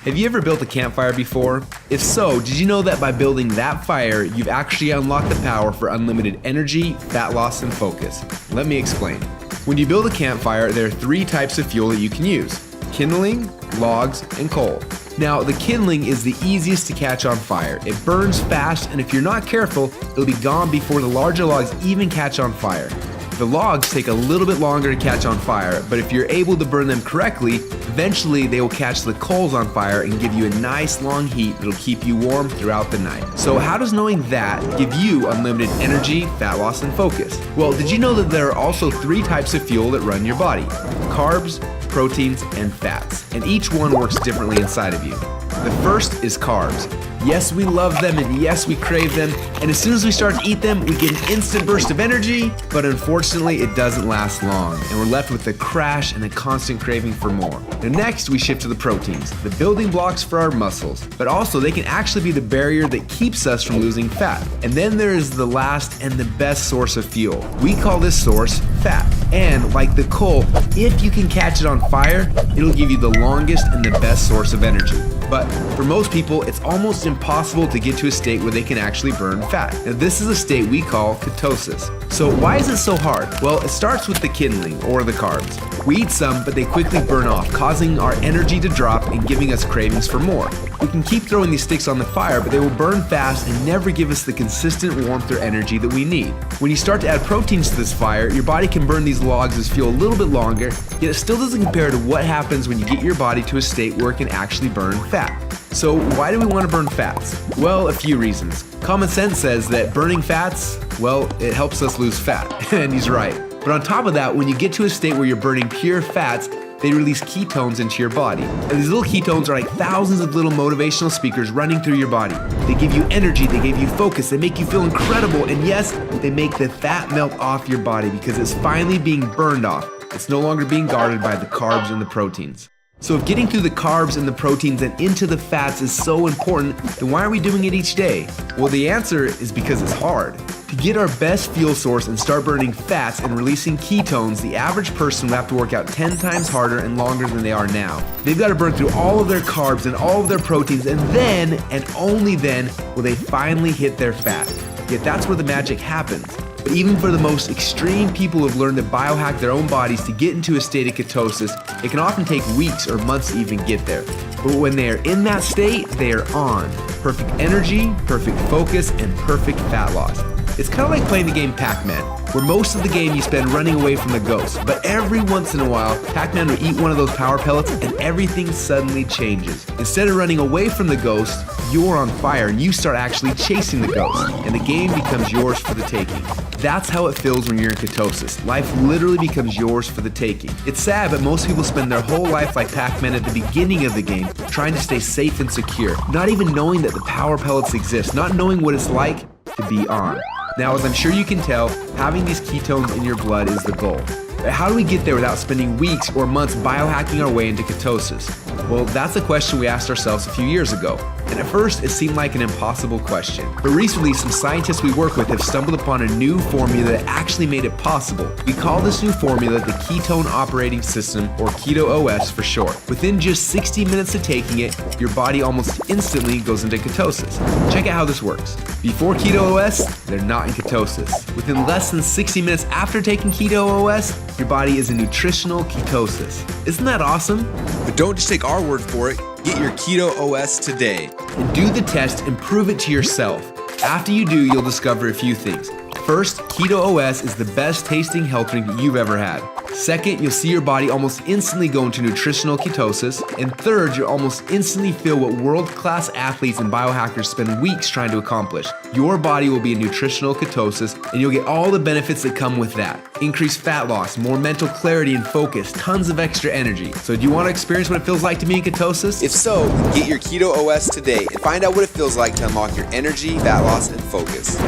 Have you ever built a campfire before? If so, did you know that by building that fire, you've actually unlocked the power for unlimited energy, fat loss, and focus? Let me explain. When you build a campfire, there are 3 types of fuel that you can use: kindling, logs, and coal. Now, the kindling is the easiest to catch on fire. It burns fast, and if you're not careful, it'll be gone before the larger logs even catch on fire. The logs take a little bit longer to catch on fire, but if you're able to burn them correctly, eventually they will catch the coals on fire and give you a nice long heat that'll keep you warm throughout the night. So how does knowing that give you unlimited energy, fat loss, and focus? Well, did you know that there are also 3 types of fuel that run your body? Carbs, proteins, and fats, and each one works differently inside of you. The first is carbs. Yes, we love them, and yes, we crave them, and as soon as we start to eat them, we get an instant burst of energy, but unfortunately, it doesn't last long, and we're left with a crash and a constant craving for more. And next, we shift to the proteins, the building blocks for our muscles, but also they can actually be the barrier that keeps us from losing fat. And then there is the last and the best source of fuel. We call this source fat. And like the coal, if you can catch it on fire, it'll give you the longest and the best source of energy. But for most people, it's almost impossible to get to a state where they can actually burn fat. Now, this is a state we call ketosis. So why is it so hard? Well, it starts with the kindling, or the carbs. We eat some, but they quickly burn off, causing our energy to drop and giving us cravings for more. We can keep throwing these sticks on the fire, but they will burn fast and never give us the consistent warmth or energy that we need. When you start to add proteins to this fire, your body can burn these logs as fuel a little bit longer, yet it still doesn't compare to what happens when you get your body to a state where it can actually burn fat. So why do we want to burn fats? Well, a few reasons. Common sense says that burning fats, well, it helps us lose fat, and he's right. But on top of that, when you get to a state where you're burning pure fats, they release ketones into your body. And these little ketones are like thousands of little motivational speakers running through your body. They give you energy, they give you focus, they make you feel incredible, and yes, they make the fat melt off your body because it's finally being burned off. It's no longer being guarded by the carbs and the proteins. So if getting through the carbs and the proteins and into the fats is so important, then why are we doing it each day? Well, the answer is because it's hard. To get our best fuel source and start burning fats and releasing ketones, the average person will have to work out 10 times harder and longer than they are now. They've got to burn through all of their carbs and all of their proteins, and then, and only then, will they finally hit their fat. Yet that's where the magic happens. But even for the most extreme people who have learned to biohack their own bodies to get into a state of ketosis, it can often take weeks or months to even get there. But when they are in that state, they are on. Perfect energy, perfect focus, and perfect fat loss. It's kind of like playing the game Pac-Man, where most of the game you spend running away from the ghost, but every once in a while, Pac-Man will eat one of those power pellets and everything suddenly changes. Instead of running away from the ghost, you're on fire and you start actually chasing the ghost, and the game becomes yours for the taking. That's how it feels when you're in ketosis. Life literally becomes yours for the taking. It's sad, but most people spend their whole life like Pac-Man at the beginning of the game, trying to stay safe and secure, not even knowing that the power pellets exist, not knowing what it's like to be on. Now, as I'm sure you can tell, having these ketones in your blood is the goal. But how do we get there without spending weeks or months biohacking our way into ketosis? Well, that's a question we asked ourselves a few years ago. And at first, it seemed like an impossible question. But recently, some scientists we work with have stumbled upon a new formula that actually made it possible. We call this new formula the Ketone Operating System, or Keto OS for short. Within just 60 minutes of taking it, your body almost instantly goes into ketosis. Check out how this works. Before Keto OS, they're not in ketosis. Within less than 60 minutes after taking Keto OS, your body is in nutritional ketosis. Isn't that awesome? But don't just take our word for it. Get your Keto OS today and do the test and prove it to yourself. After you do, you'll discover a few things. First, Keto OS is the best tasting health drink that you've ever had. Second, you'll see your body almost instantly go into nutritional ketosis. And third, you'll almost instantly feel what world-class athletes and biohackers spend weeks trying to accomplish. Your body will be in nutritional ketosis, and you'll get all the benefits that come with that. Increased fat loss, more mental clarity and focus, tons of extra energy. So do you want to experience what it feels like to be in ketosis? If so, get your Keto OS today and find out what it feels like to unlock your energy, fat loss, and focus.